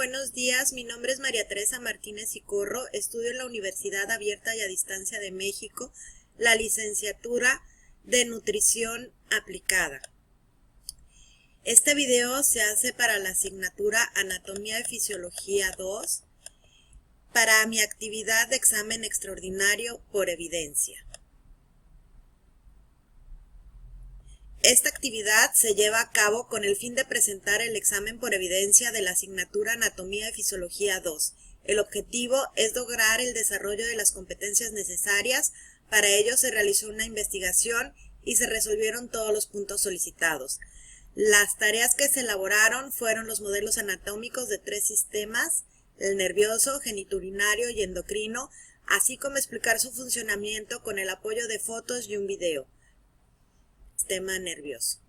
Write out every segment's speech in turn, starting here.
buenos días. Mi nombre es María Teresa Martínez y Corro. Estudio en la Universidad Abierta y a Distancia de México la licenciatura de Nutrición Aplicada. Este video se hace para la asignatura Anatomía y Fisiología 2 para mi actividad de examen extraordinario por evidencia. Esta actividad se lleva a cabo con el fin de presentar el examen por evidencia de la asignatura Anatomía y Fisiología 2. El objetivo es lograr el desarrollo de las competencias necesarias. Para ello se realizó una investigación y se resolvieron todos los puntos solicitados. Las tareas que se elaboraron fueron los modelos anatómicos de 3 sistemas, el nervioso, genitourinario y endocrino, así como explicar su funcionamiento con el apoyo de fotos y un video. Sistema nervioso.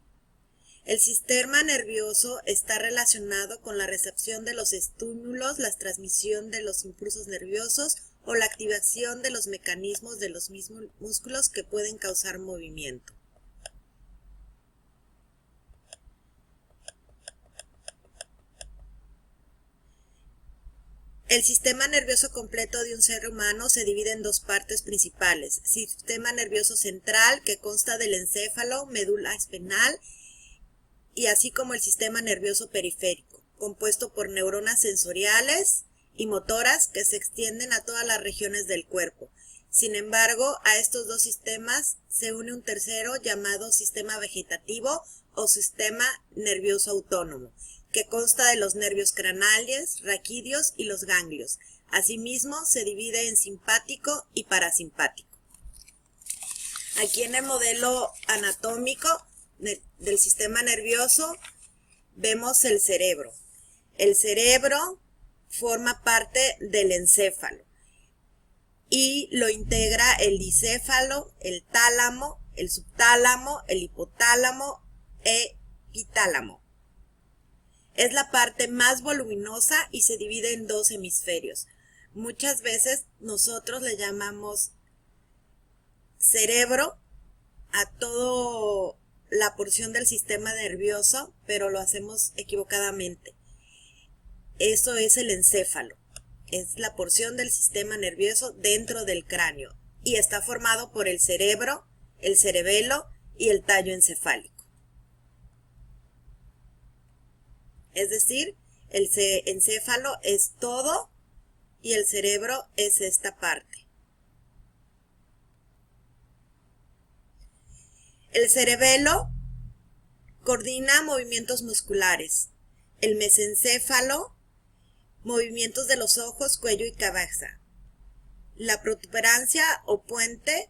El sistema nervioso está relacionado con la recepción de los estímulos, la transmisión de los impulsos nerviosos o la activación de los mecanismos de los mismos músculos que pueden causar movimiento. El sistema nervioso completo de un ser humano se divide en 2 partes principales. Sistema nervioso central, que consta del encéfalo, médula espinal, y así como el sistema nervioso periférico, compuesto por neuronas sensoriales y motoras que se extienden a todas las regiones del cuerpo. Sin embargo, a estos 2 sistemas se une un tercero llamado sistema vegetativo o sistema nervioso autónomo, que consta de los nervios craneales, raquídeos y los ganglios. Asimismo, se divide en simpático y parasimpático. Aquí en el modelo anatómico del sistema nervioso vemos el cerebro. El cerebro forma parte del encéfalo y lo integra el dicéfalo, el tálamo, el subtálamo, el hipotálamo e epitálamo. Es la parte más voluminosa y se divide en 2 hemisferios. Muchas veces nosotros le llamamos cerebro a toda la porción del sistema nervioso, pero lo hacemos equivocadamente. Eso es el encéfalo. Es la porción del sistema nervioso dentro del cráneo y está formado por el cerebro, el cerebelo y el tallo encefálico. Es decir, el encéfalo es todo y el cerebro es esta parte. El cerebelo coordina movimientos musculares. El mesencéfalo, movimientos de los ojos, cuello y cabeza. La protuberancia o puente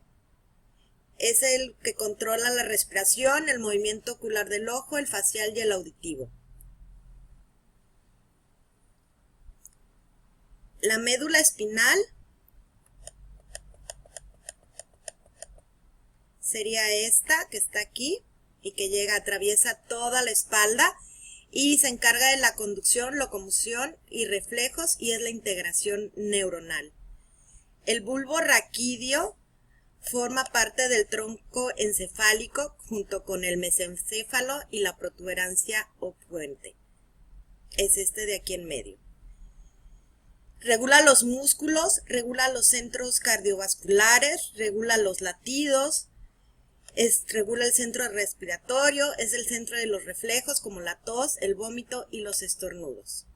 es el que controla la respiración, el movimiento ocular del ojo, el facial y el auditivo. La médula espinal sería esta que está aquí y que atraviesa toda la espalda y se encarga de la conducción, locomoción y reflejos y es la integración neuronal. El bulbo raquídeo forma parte del tronco encefálico junto con el mesencéfalo y la protuberancia o puente. Es este de aquí en medio. Regula los músculos, regula los centros cardiovasculares, regula los latidos, regula el centro respiratorio, es el centro de los reflejos como la tos, el vómito y los estornudos.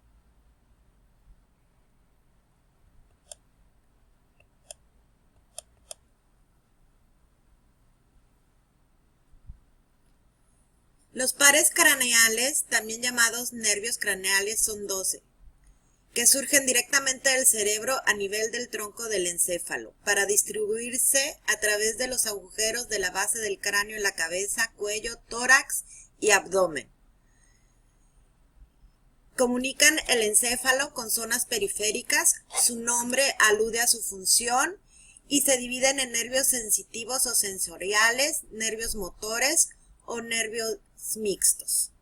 Los pares craneales, también llamados nervios craneales, son 12. Que surgen directamente del cerebro a nivel del tronco del encéfalo, para distribuirse a través de los agujeros de la base del cráneo en la cabeza, cuello, tórax y abdomen. Comunican el encéfalo con zonas periféricas, su nombre alude a su función y se dividen en nervios sensitivos o sensoriales, nervios motores o nervios mixtos.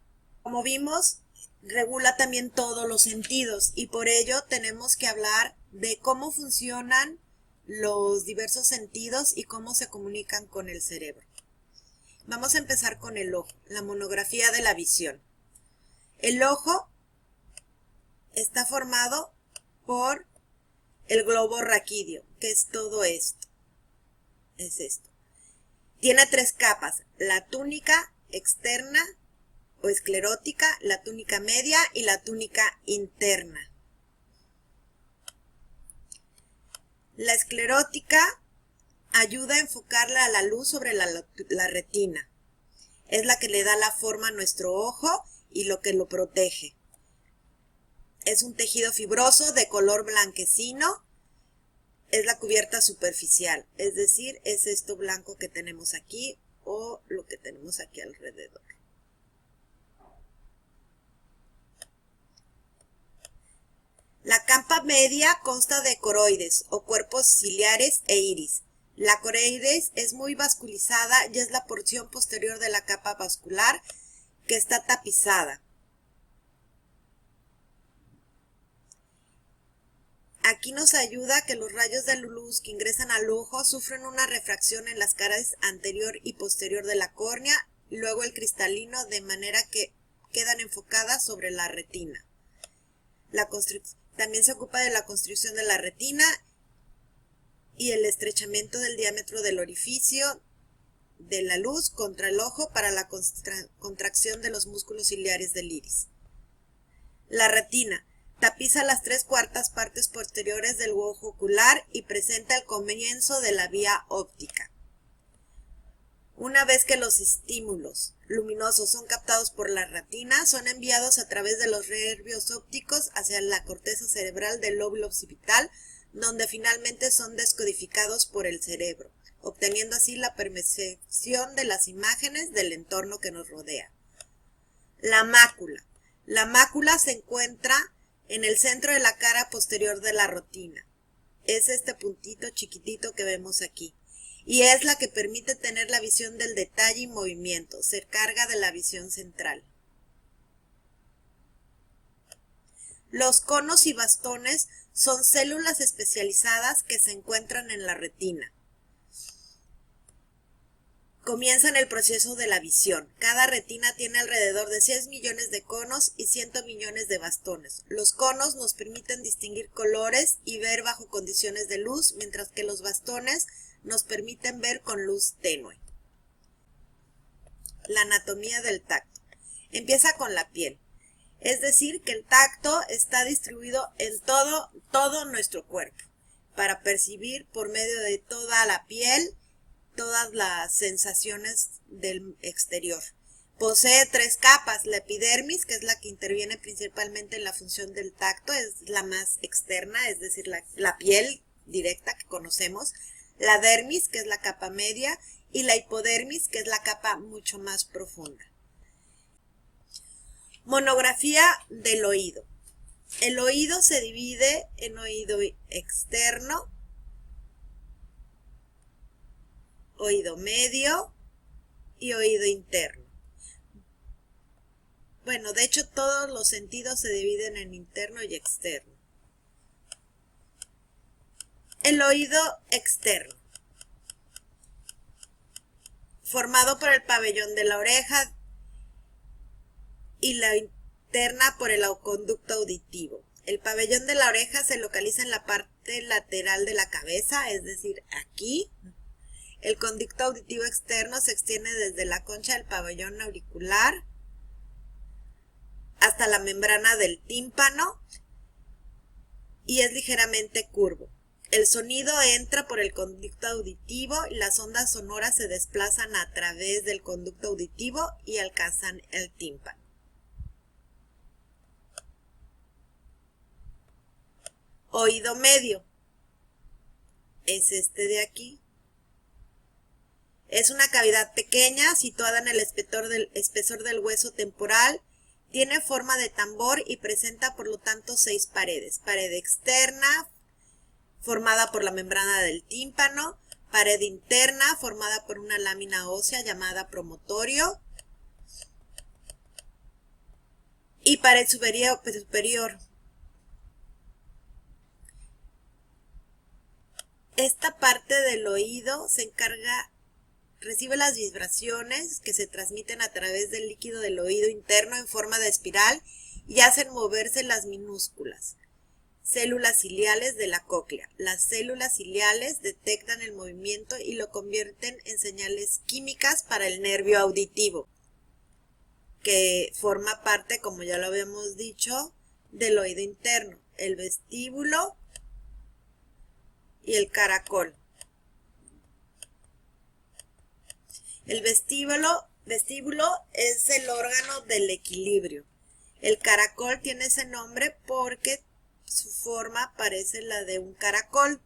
Como vimos, regula también todos los sentidos y por ello tenemos que hablar de cómo funcionan los diversos sentidos y cómo se comunican con el cerebro. Vamos a empezar con el ojo, la monografía de la visión. El ojo está formado por el globo raquídeo, que es todo esto. Es esto. Tiene 3 capas, la túnica externa o esclerótica, la túnica media y la túnica interna. La esclerótica ayuda a enfocarla a la luz sobre la retina. Es la que le da la forma a nuestro ojo y lo que lo protege. Es un tejido fibroso de color blanquecino. Es la cubierta superficial, es decir, es esto blanco que tenemos aquí o lo que tenemos aquí alrededor. La capa media consta de coroides o cuerpos ciliares e iris. La coroides es muy vascularizada y es la porción posterior de la capa vascular que está tapizada. Aquí nos ayuda que los rayos de luz que ingresan al ojo sufren una refracción en las caras anterior y posterior de la córnea, y luego el cristalino, de manera que quedan enfocadas sobre la retina. También se ocupa de la constricción de la retina y el estrechamiento del diámetro del orificio de la luz contra el ojo para la contracción de los músculos ciliares del iris. La retina tapiza las 3/4 partes posteriores del ojo ocular y presenta el comienzo de la vía óptica. Una vez que los estímulos luminosos son captados por la retina, son enviados a través de los nervios ópticos hacia la corteza cerebral del lóbulo occipital, donde finalmente son descodificados por el cerebro, obteniendo así la percepción de las imágenes del entorno que nos rodea. La mácula. La mácula se encuentra en el centro de la cara posterior de la retina. Es este puntito chiquitito que vemos aquí. Y es la que permite tener la visión del detalle y movimiento. Se encarga de la visión central. Los conos y bastones son células especializadas que se encuentran en la retina. Comienzan el proceso de la visión. Cada retina tiene alrededor de 6 millones de conos y 100 millones de bastones. Los conos nos permiten distinguir colores y ver bajo condiciones de luz, mientras que los bastones nos permiten ver con luz tenue. La anatomía del tacto. Empieza con la piel. Es decir, que el tacto está distribuido en todo nuestro cuerpo, para percibir por medio de toda la piel todas las sensaciones del exterior. Posee 3 capas, la epidermis, que es la que interviene principalmente en la función del tacto, es la más externa, es decir, la piel directa que conocemos, la dermis, que es la capa media, y la hipodermis, que es la capa mucho más profunda. Monografía del oído. El oído se divide en oído externo, oído medio y oído interno. Bueno, de hecho todos los sentidos se dividen en interno y externo. El oído externo, formado por el pabellón de la oreja y la interna por el conducto auditivo. El pabellón de la oreja se localiza en la parte lateral de la cabeza, es decir, aquí. El conducto auditivo externo se extiende desde la concha del pabellón auricular hasta la membrana del tímpano y es ligeramente curvo. El sonido entra por el conducto auditivo y las ondas sonoras se desplazan a través del conducto auditivo y alcanzan el tímpano. Oído medio. Es este de aquí. Es una cavidad pequeña situada en el espesor del hueso temporal. Tiene forma de tambor y presenta por lo tanto 6 paredes. Pared externa, formada por la membrana del tímpano. Pared interna, formada por una lámina ósea llamada promontorio. Y pared superior. Esta parte del oído recibe las vibraciones que se transmiten a través del líquido del oído interno en forma de espiral y hacen moverse las minúsculas células ciliares de la cóclea. Las células ciliares detectan el movimiento y lo convierten en señales químicas para el nervio auditivo, que forma parte, como ya lo habíamos dicho, del oído interno, el vestíbulo y el caracol. El vestíbulo es el órgano del equilibrio. El caracol tiene ese nombre porque su forma parece la de un caracol.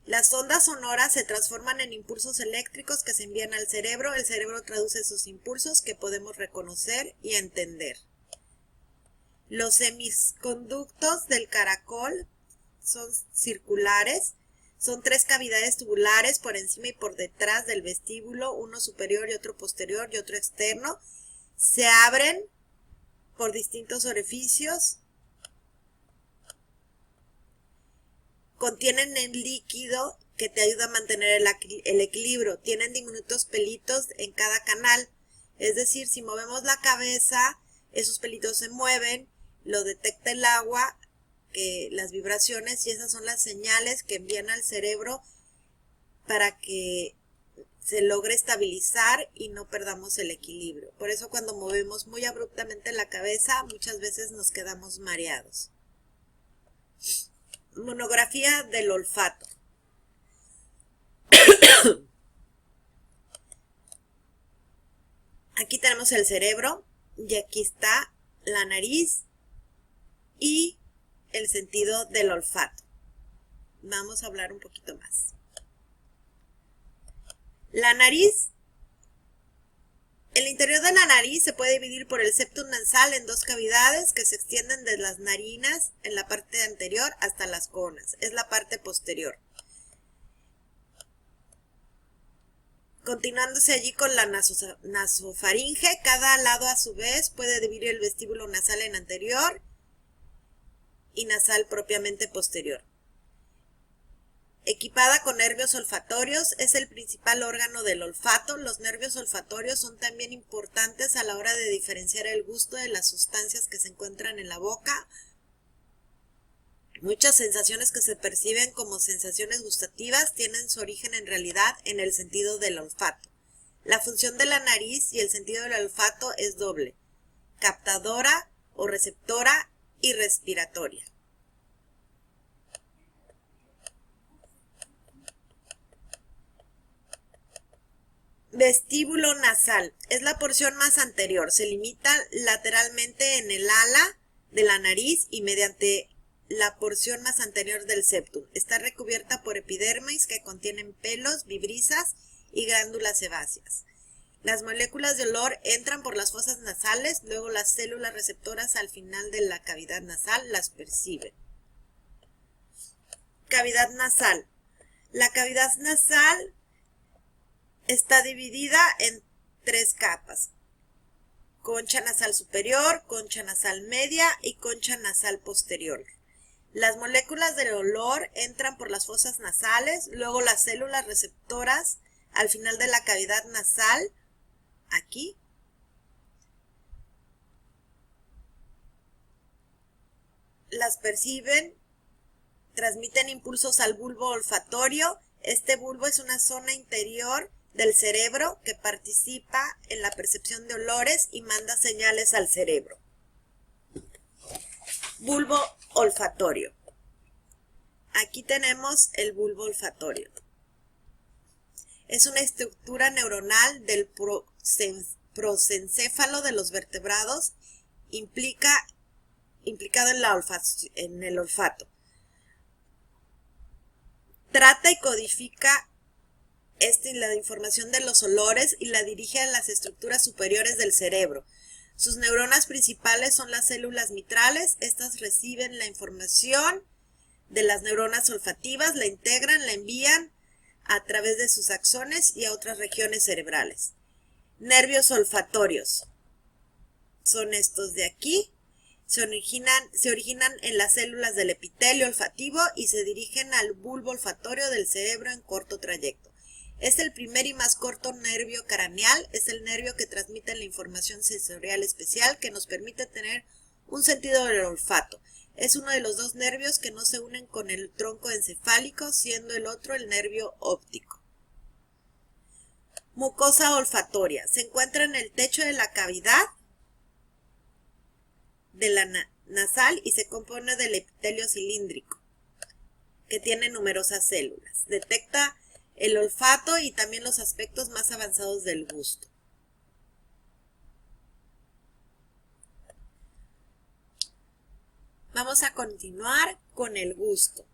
Las ondas sonoras se transforman en impulsos eléctricos que se envían al cerebro. El cerebro traduce esos impulsos que podemos reconocer y entender. Los semiconductos del caracol son circulares. Son 3 cavidades tubulares por encima y por detrás del vestíbulo, uno superior y otro posterior y otro externo. Se abren por distintos orificios. Contienen el líquido que te ayuda a mantener el equilibrio. Tienen diminutos pelitos en cada canal. Es decir, si movemos la cabeza, esos pelitos se mueven, lo detecta el agua, las vibraciones, y esas son las señales que envían al cerebro para que se logre estabilizar y no perdamos el equilibrio. Por eso cuando movemos muy abruptamente la cabeza, muchas veces nos quedamos mareados. Monografía del olfato. Aquí tenemos el cerebro y aquí está la nariz y el sentido del olfato. Vamos a hablar un poquito más. La nariz. El interior de la nariz se puede dividir por el septum nasal en 2 cavidades que se extienden desde las narinas en la parte anterior hasta las conas. Es la parte posterior. Continuándose allí con la nasofaringe, cada lado a su vez puede dividir el vestíbulo nasal en anterior y nasal propiamente posterior. Equipada con nervios olfatorios, es el principal órgano del olfato. Los nervios olfatorios son también importantes a la hora de diferenciar el gusto de las sustancias que se encuentran en la boca. Muchas sensaciones que se perciben como sensaciones gustativas tienen su origen en realidad en el sentido del olfato. La función de la nariz y el sentido del olfato es doble: captadora o receptora y respiratoria. Vestíbulo nasal. Es la porción más anterior. Se limita lateralmente en el ala de la nariz y mediante la porción más anterior del septum. Está recubierta por epidermis que contienen pelos, vibrisas y glándulas sebáceas. Las moléculas de olor entran por las fosas nasales, luego las células receptoras al final de la cavidad nasal las perciben. Cavidad nasal. La cavidad nasal está dividida en 3 capas: concha nasal superior, concha nasal media y concha nasal posterior. Las moléculas del olor entran por las fosas nasales, luego las células receptoras al final de la cavidad nasal, aquí, las perciben, transmiten impulsos al bulbo olfatorio. Este bulbo es una zona interior del cerebro que participa en la percepción de olores y manda señales al cerebro. Bulbo olfatorio. Aquí tenemos el bulbo olfatorio. Es una estructura neuronal del prosencéfalo de los vertebrados, implicado en el olfato. Trata y codifica la información de los olores y la dirige a las estructuras superiores del cerebro. Sus neuronas principales son las células mitrales. Estas reciben la información de las neuronas olfativas, la integran, la envían a través de sus axones y a otras regiones cerebrales. Nervios olfatorios son estos de aquí. Se originan en las células del epitelio olfativo y se dirigen al bulbo olfatorio del cerebro en corto trayecto. Es el primer y más corto nervio craneal, es el nervio que transmite la información sensorial especial que nos permite tener un sentido del olfato. Es uno de los dos nervios que no se unen con el tronco encefálico, siendo el otro el nervio óptico. Mucosa olfatoria. Se encuentra en el techo de la cavidad de la nasal y se compone del epitelio cilíndrico, que tiene numerosas células. Detecta el olfato y también los aspectos más avanzados del gusto. Vamos a continuar con el gusto.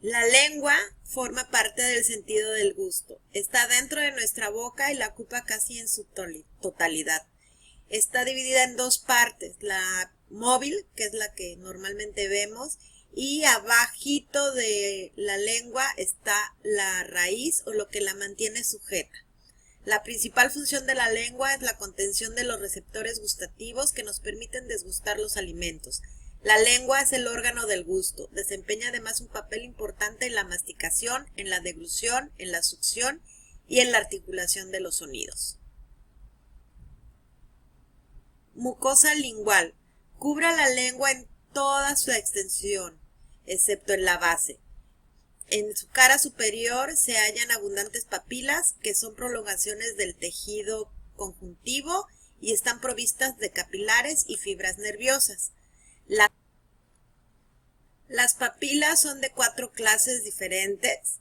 La lengua forma parte del sentido del gusto. Está dentro de nuestra boca y la ocupa casi en su totalidad. Está dividida en dos partes, la móvil, que es la que normalmente vemos, y abajito de la lengua está la raíz o lo que la mantiene sujeta. La principal función de la lengua es la contención de los receptores gustativos que nos permiten desgustar los alimentos. La lengua es el órgano del gusto. Desempeña además un papel importante en la masticación, en la deglución, en la succión y en la articulación de los sonidos. Mucosa lingual. Cubre la lengua en toda su extensión, excepto en la base. En su cara superior se hallan abundantes papilas, que son prolongaciones del tejido conjuntivo y están provistas de capilares y fibras nerviosas. Las papilas son de 4 clases diferentes.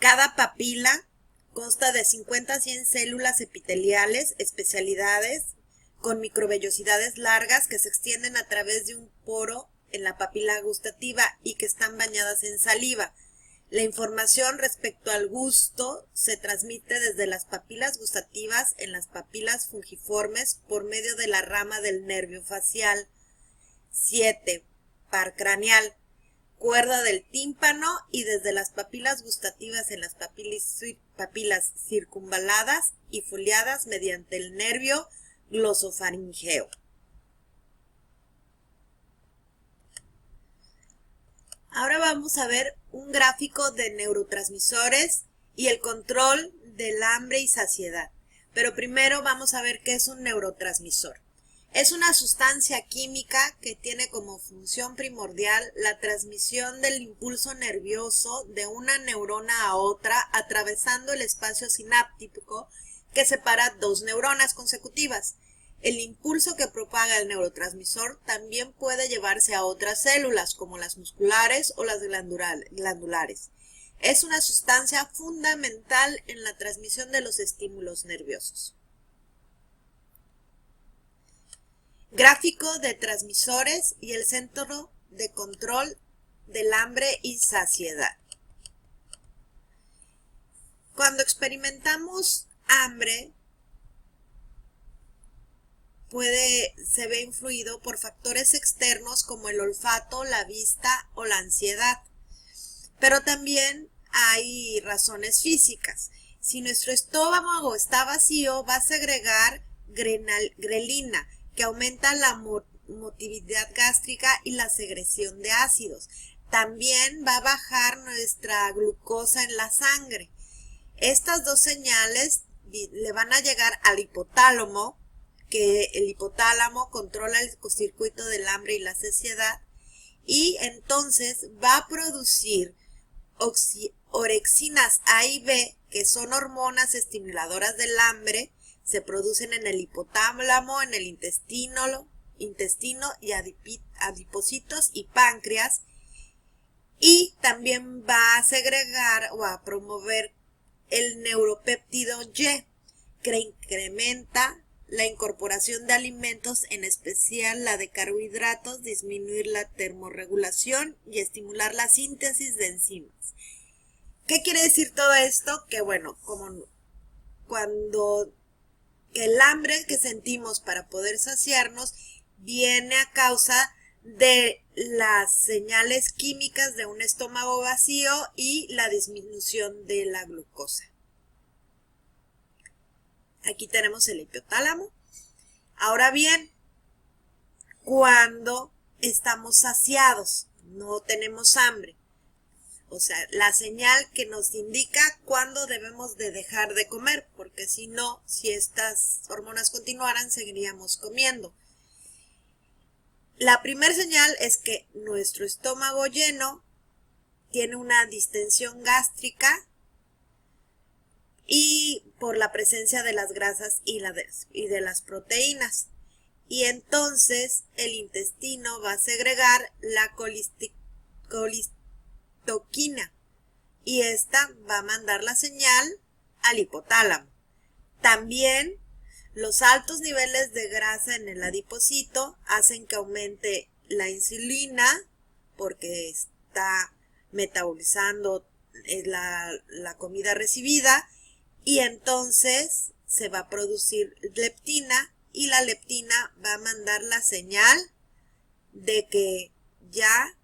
Cada papila consta de 50 a 100 células epiteliales, especialidades, con microvellosidades largas que se extienden a través de un poro en la papila gustativa y que están bañadas en saliva. La información respecto al gusto se transmite desde las papilas gustativas en las papilas fungiformes por medio de la rama del nervio facial. 7. Par craneal. Cuerda del tímpano y desde las papilas gustativas en las papilas circunvaladas y foliadas mediante el nervio glosofaringeo. Ahora vamos a ver un gráfico de neurotransmisores y el control del hambre y saciedad. Pero primero vamos a ver qué es un neurotransmisor. Es una sustancia química que tiene como función primordial la transmisión del impulso nervioso de una neurona a otra atravesando el espacio sináptico que separa dos neuronas consecutivas. El impulso que propaga el neurotransmisor también puede llevarse a otras células, como las musculares o las glandulares. Es una sustancia fundamental en la transmisión de los estímulos nerviosos. Gráfico de transmisores y el centro de control del hambre y saciedad. Cuando experimentamos hambre, se ve influido por factores externos como el olfato, la vista o la ansiedad. Pero también hay razones físicas. Si nuestro estómago está vacío, va a segregar grelina, que aumenta la motilidad gástrica y la secreción de ácidos. También va a bajar nuestra glucosa en la sangre. Estas dos señales le van a llegar al hipotálamo, que el hipotálamo controla el circuito del hambre y la saciedad, y entonces va a producir orexinas A y B, que son hormonas estimuladoras del hambre. Se producen en el hipotálamo, en el intestino y adipocitos y páncreas, y también va a segregar o a promover el neuropéptido Y, que incrementa la incorporación de alimentos, en especial la de carbohidratos, disminuir la termorregulación y estimular la síntesis de enzimas. ¿Qué quiere decir todo esto? Que bueno, como cuando el hambre que sentimos para poder saciarnos viene a causa de las señales químicas de un estómago vacío y la disminución de la glucosa. Aquí tenemos el hipotálamo. Ahora bien, cuando estamos saciados, no tenemos hambre, o sea, la señal que nos indica cuándo debemos de dejar de comer, porque si no, si estas hormonas continuaran, seguiríamos comiendo. La primera señal es que nuestro estómago lleno tiene una distensión gástrica y por la presencia de las grasas y de las proteínas. Y entonces el intestino va a segregar la colistoquina y esta va a mandar la señal al hipotálamo. También los altos niveles de grasa en el adipocito hacen que aumente la insulina porque está metabolizando la comida recibida y entonces se va a producir leptina y la leptina va a mandar la señal de que ya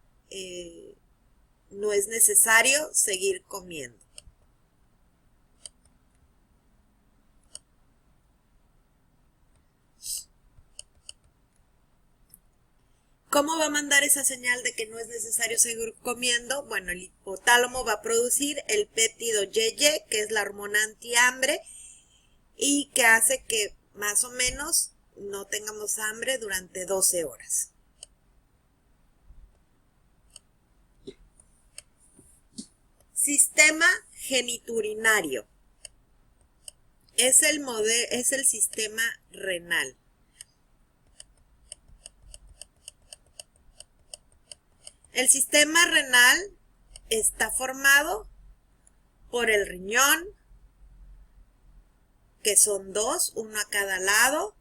no es necesario seguir comiendo. ¿Cómo va a mandar esa señal de que no es necesario seguir comiendo? Bueno, el hipotálamo va a producir el péptido YY, que es la hormona antihambre, y que hace que más o menos no tengamos hambre durante 12 horas. Sistema geniturinario. Es el sistema renal. El sistema renal está formado por el riñón, que son dos, uno a cada lado,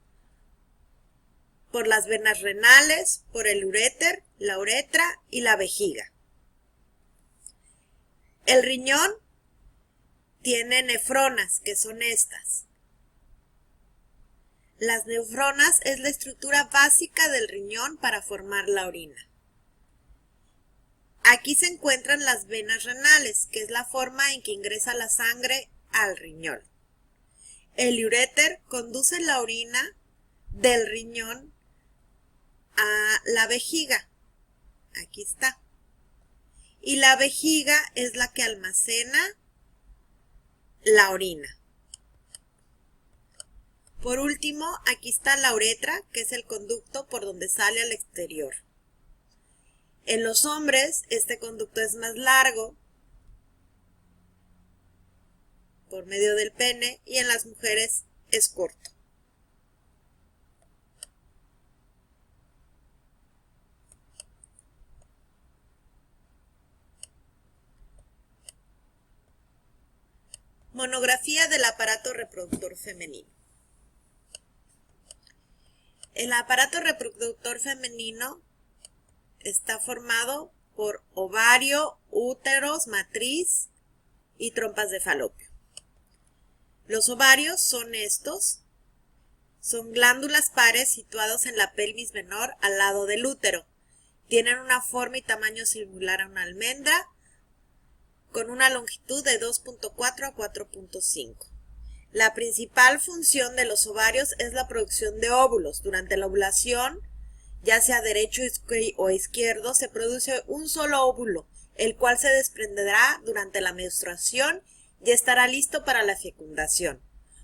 por las venas renales, por el uréter, la uretra y la vejiga. El riñón tiene nefronas, que son estas. Las nefronas es la estructura básica del riñón para formar la orina. Aquí se encuentran las venas renales, que es la forma en que ingresa la sangre al riñón. El uréter conduce la orina del riñón a la vejiga. Aquí está. Y la vejiga es la que almacena la orina. Por último, aquí está la uretra, que es el conducto por donde sale al exterior. En los hombres, este conducto es más largo, por medio del pene, y en las mujeres es corto. Monografía del aparato reproductor femenino. El aparato reproductor femenino está formado por ovario, úteros, matriz y trompas de falopio. Los ovarios son estos. Son glándulas pares situados en la pelvis menor al lado del útero. Tienen una forma y tamaño similar a una almendra, con una longitud de 2.4 a 4.5. La principal función de los ovarios es la producción de óvulos. Durante la ovulación, ya sea derecho o izquierdo, se produce un solo óvulo, el cual se desprenderá durante la menstruación y estará listo para la fecundación.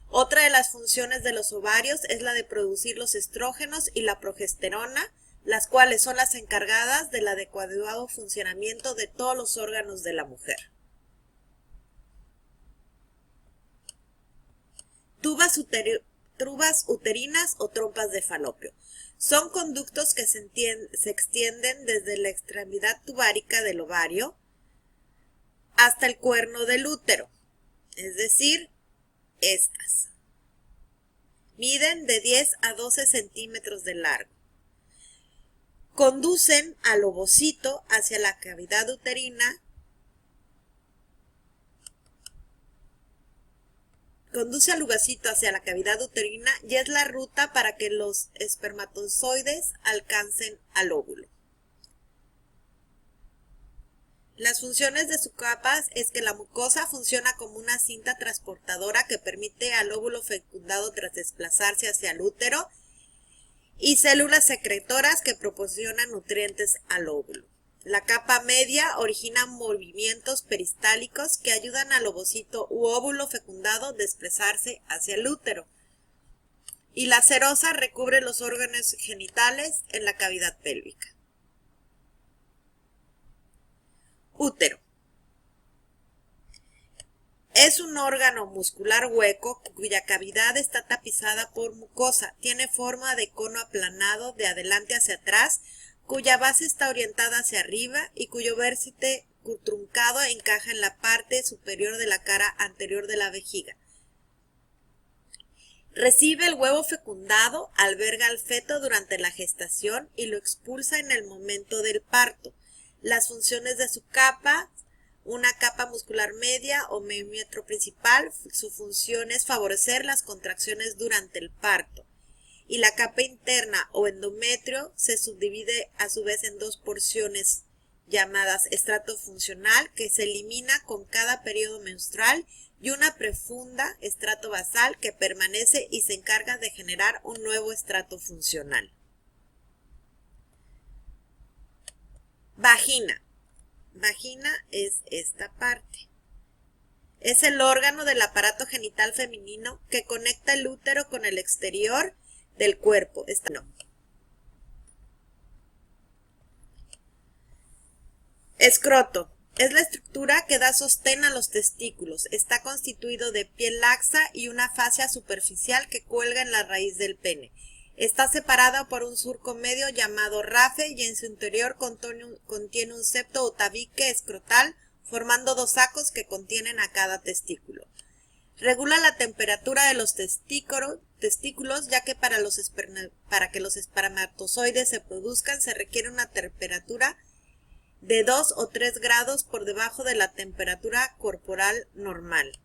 Otra de las funciones de los ovarios es la de producir los estrógenos y la progesterona, las cuales son las encargadas del adecuado funcionamiento de todos los órganos de la mujer. Tubas uterinas o trompas de falopio. Son conductos que se extienden desde la extremidad tubárica del ovario hasta el cuerno del útero, es decir, estas. Miden de 10 a 12 centímetros de largo. Conducen al ovocito hacia la cavidad uterina. Conduce al ovocito hacia la cavidad uterina y es la ruta para que los espermatozoides alcancen al óvulo. Las funciones de su capa es que la mucosa funciona como una cinta transportadora que permite al óvulo fecundado tras desplazarse hacia el útero y células secretoras que proporcionan nutrientes al óvulo. La capa media origina movimientos peristálticos que ayudan al ovocito u óvulo fecundado a desplazarse hacia el útero. Y la serosa recubre los órganos genitales en la cavidad pélvica. Útero. Es un órgano muscular hueco cuya cavidad está tapizada por mucosa. Tiene forma de cono aplanado de adelante hacia atrás, cuya base está orientada hacia arriba y cuyo vértice truncado encaja en la parte superior de la cara anterior de la vejiga. Recibe el huevo fecundado, alberga al feto durante la gestación y lo expulsa en el momento del parto. Las funciones de su capa: una capa muscular media o miembro principal, su función es favorecer las contracciones durante el parto. Y la capa interna o endometrio se subdivide a su vez en dos porciones llamadas estrato funcional, que se elimina con cada periodo menstrual, y una profunda estrato basal que permanece y se encarga de generar un nuevo estrato funcional. Vagina. Vagina es esta parte. Es el órgano del aparato genital femenino que conecta el útero con el exterior del cuerpo. Escroto. Es la estructura que da sostén a los testículos. Está constituido de piel laxa y una fascia superficial que cuelga en la raíz del pene. Está separada por un surco medio llamado rafe y en su interior contiene un septo o tabique escrotal, formando dos sacos que contienen a cada testículo. Regula la temperatura de los testículos, ya que para que los espermatozoides se produzcan se requiere una temperatura de 2 o 3 grados por debajo de la temperatura corporal normal.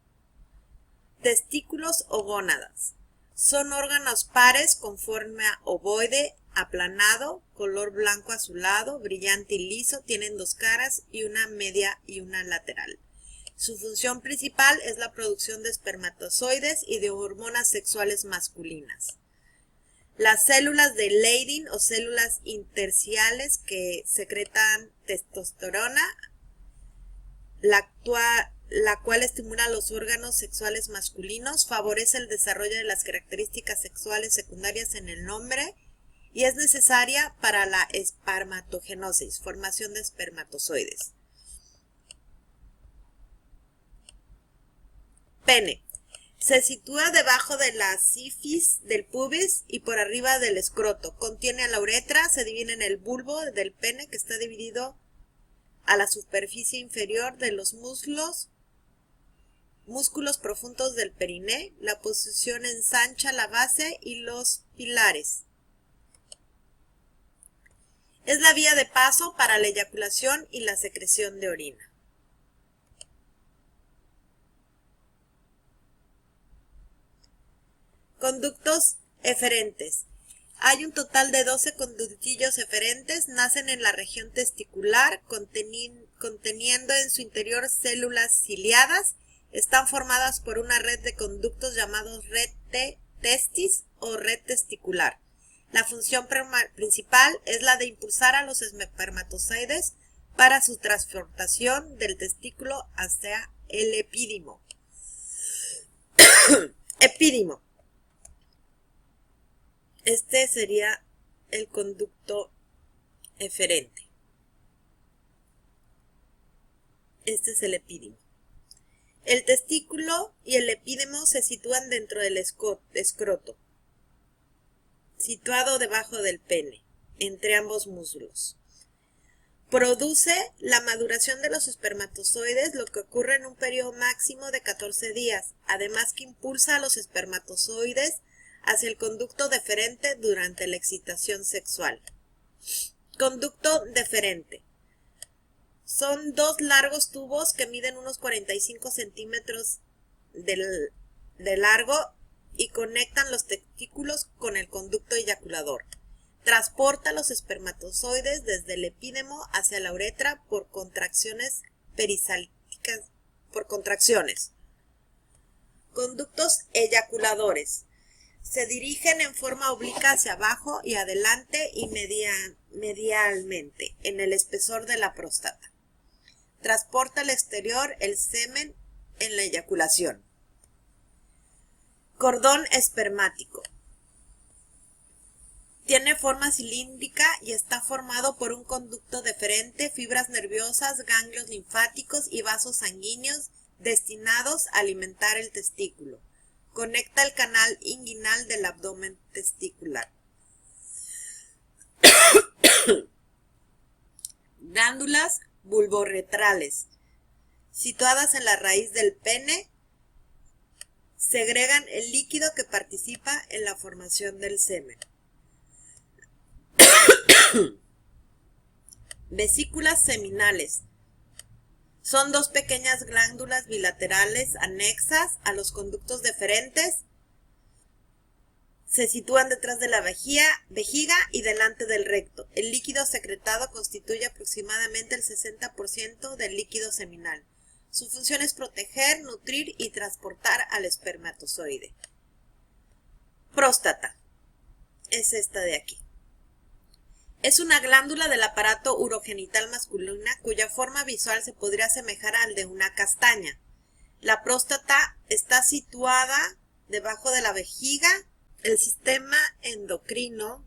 Testículos o gónadas. Son órganos pares con forma ovoide, aplanado, color blanco azulado, brillante y liso, tienen dos caras y una media y una lateral. Su función principal es la producción de espermatozoides y de hormonas sexuales masculinas. Las células de Leydig o células intersticiales que secretan testosterona, la cual estimula los órganos sexuales masculinos, favorece el desarrollo de las características sexuales secundarias en el hombre y es necesaria para la espermatogenosis, formación de espermatozoides. Pene. Se sitúa debajo de la sífis del pubis y por arriba del escroto. Contiene la uretra, se divide en el bulbo del pene, que está dividido a la superficie inferior de los músculos profundos del periné. La posición ensancha la base y los pilares. Es la vía de paso para la eyaculación y la secreción de orina. Conductos eferentes. Hay un total de 12 conductillos eferentes, nacen en la región testicular, conteniendo en su interior células ciliadas. Están formadas por una red de conductos llamados red testis o red testicular. La función principal es la de impulsar a los espermatozoides para su transportación del testículo hacia el epídimo. Epídimo. Este sería el conducto eferente. Este es el epídimo. El testículo y el epídimo se sitúan dentro del escroto, situado debajo del pene, entre ambos muslos. Produce la maduración de los espermatozoides, lo que ocurre en un periodo máximo de 14 días, además que impulsa a los espermatozoides hacia el conducto deferente durante la excitación sexual. Conducto deferente. Son dos largos tubos que miden unos 45 centímetros de largo y conectan los testículos con el conducto eyaculador. Transporta los espermatozoides desde el epídimo hacia la uretra por contracciones perisálticas. Conductos eyaculadores. Se dirigen en forma oblicuo hacia abajo y adelante y medialmente en el espesor de la próstata. Transporta al exterior el semen en la eyaculación. Cordón espermático. Tiene forma cilíndrica y está formado por un conducto deferente, fibras nerviosas, ganglios linfáticos y vasos sanguíneos destinados a alimentar el testículo. Conecta el canal inguinal del abdomen testicular. Glándulas bulborretrales, situadas en la raíz del pene, segregan el líquido que participa en la formación del semen. Vesículas seminales. Son dos pequeñas glándulas bilaterales anexas a los conductos deferentes. Se sitúan detrás de la vejiga y delante del recto. El líquido secretado constituye aproximadamente el 60% del líquido seminal. Su función es proteger, nutrir y transportar al espermatozoide. Próstata. Es esta de aquí. Es una glándula del aparato urogenital masculina cuya forma visual se podría asemejar al de una castaña. La próstata está situada debajo de la vejiga. El sistema endocrino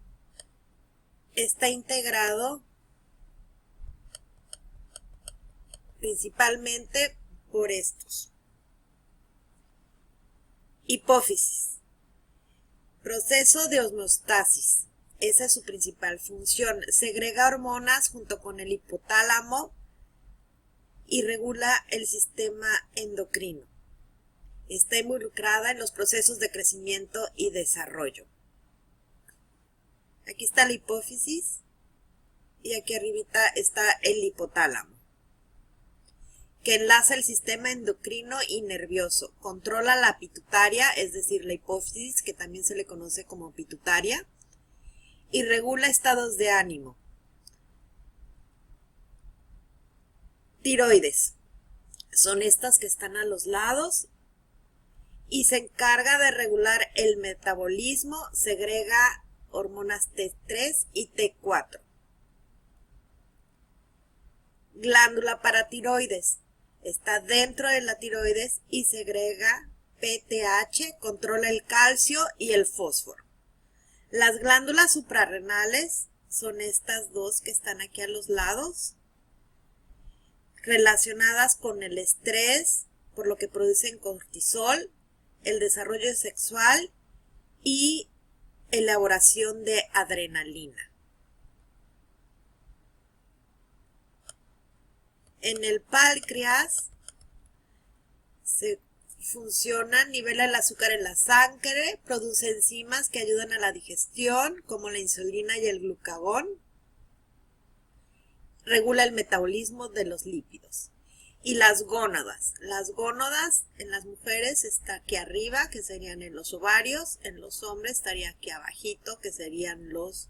está integrado principalmente por estos. Hipófisis. Proceso de homeostasis. Esa es su principal función. Segrega hormonas junto con el hipotálamo y regula el sistema endocrino. Está involucrada en los procesos de crecimiento y desarrollo. Aquí está la hipófisis y aquí arribita está el hipotálamo, que enlaza el sistema endocrino y nervioso. Controla la pituitaria, es decir, la hipófisis, que también se le conoce como pituitaria, y regula estados de ánimo. Tiroides. Son estas que están a los lados y se encarga de regular el metabolismo, segrega hormonas T3 y T4. Glándula paratiroides. Está dentro de la tiroides y segrega PTH, controla el calcio y el fósforo. Las glándulas suprarrenales son estas dos que están aquí a los lados, relacionadas con el estrés, por lo que producen cortisol, el desarrollo sexual y elaboración de adrenalina. En el páncreas funciona, nivela el azúcar en la sangre, produce enzimas que ayudan a la digestión, como la insulina y el glucagón, regula el metabolismo de los lípidos. Y las gónadas. Las gónadas en las mujeres está aquí arriba, que serían en los ovarios, en los hombres estaría aquí abajito, que serían los